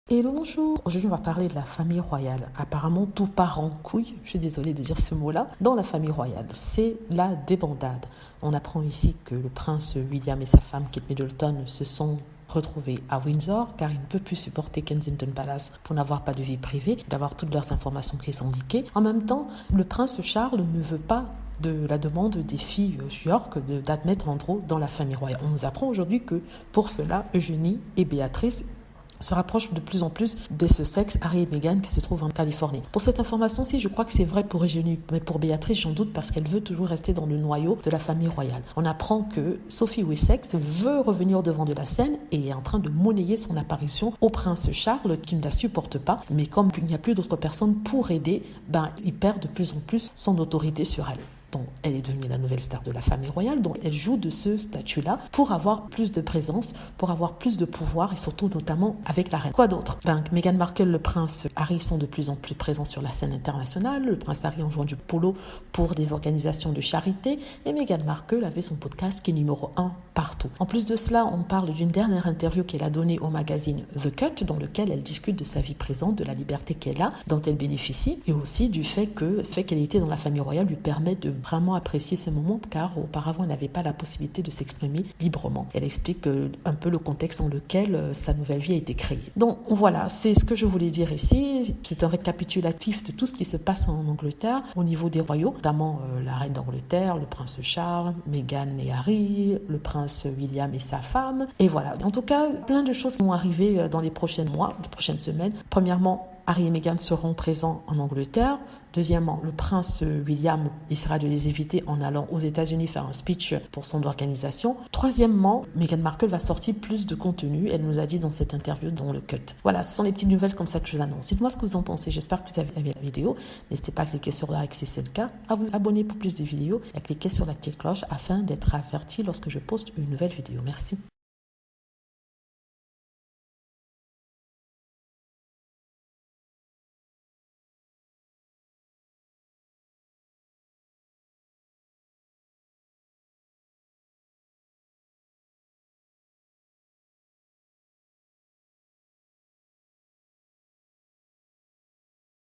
Hello, bonjour. Aujourd'hui, on va parler de la famille royale. Apparemment, tout part en couille, je suis désolée de dire ce mot-là, dans la famille royale. C'est la débandade. On apprend ici que le prince William et sa femme Kate Middleton se sont retrouvés à Windsor car il ne peut plus supporter Kensington Palace pour n'avoir pas de vie privée, d'avoir toutes leurs informations qui sont liquées. En même temps, le prince Charles ne veut pas de la demande des filles York d'admettre Andrew dans la famille royale. On nous apprend aujourd'hui que pour cela, Eugénie et Béatrice se rapprochent de plus en plus de ce sexe, Harry et Meghan, qui se trouvent en Californie. Pour cette information-ci, je crois que c'est vrai pour Eugénie, mais pour Béatrice, j'en doute parce qu'elle veut toujours rester dans le noyau de la famille royale. On apprend que Sophie Wessex veut revenir devant de la scène et est en train de monnayer son apparition au prince Charles, qui ne la supporte pas, mais comme il n'y a plus d'autres personnes pour aider, il perd de plus en plus son autorité sur elle. Donc, elle est devenue la nouvelle star de la famille royale, donc elle joue de ce statut-là pour avoir plus de présence, pour avoir plus de pouvoir et surtout notamment avec la reine. Quoi d'autre? Meghan Markle, le prince Harry sont de plus en plus présents sur la scène internationale. Le prince Harry en jouant du polo pour des organisations de charité et Meghan Markle avait son podcast qui est numéro 1 partout. En plus de cela, on parle d'une dernière interview qu'elle a donnée au magazine The Cut dans lequel elle discute de sa vie présente, de la liberté qu'elle a, dont elle bénéficie et aussi du fait qu'elle était dans la famille royale lui permet de vraiment apprécier ces moments car auparavant elle n'avait pas la possibilité de s'exprimer librement. Elle explique un peu le contexte dans lequel sa nouvelle vie a été créée. Donc voilà, c'est ce que je voulais dire ici. C'est un récapitulatif de tout ce qui se passe en Angleterre au niveau des royaux, notamment la reine d'Angleterre, le prince Charles, Meghan et Harry, le prince William et sa femme. Et voilà, en tout cas, plein de choses qui vont arriver dans les prochains mois, les prochaines semaines. Premièrement, Harry et Meghan seront présents en Angleterre. Deuxièmement, le prince William essaiera de les éviter en allant aux États-Unis faire un speech pour son organisation. Troisièmement, Meghan Markle va sortir plus de contenu. Elle nous a dit dans cette interview dans le Cut. Voilà, ce sont les petites nouvelles comme ça que je vous annonce. Dites-moi ce que vous en pensez. J'espère que vous avez aimé la vidéo. N'hésitez pas à cliquer sur like si c'est le cas, à vous abonner pour plus de vidéos et à cliquer sur la petite cloche afin d'être averti lorsque je poste une nouvelle vidéo. Merci.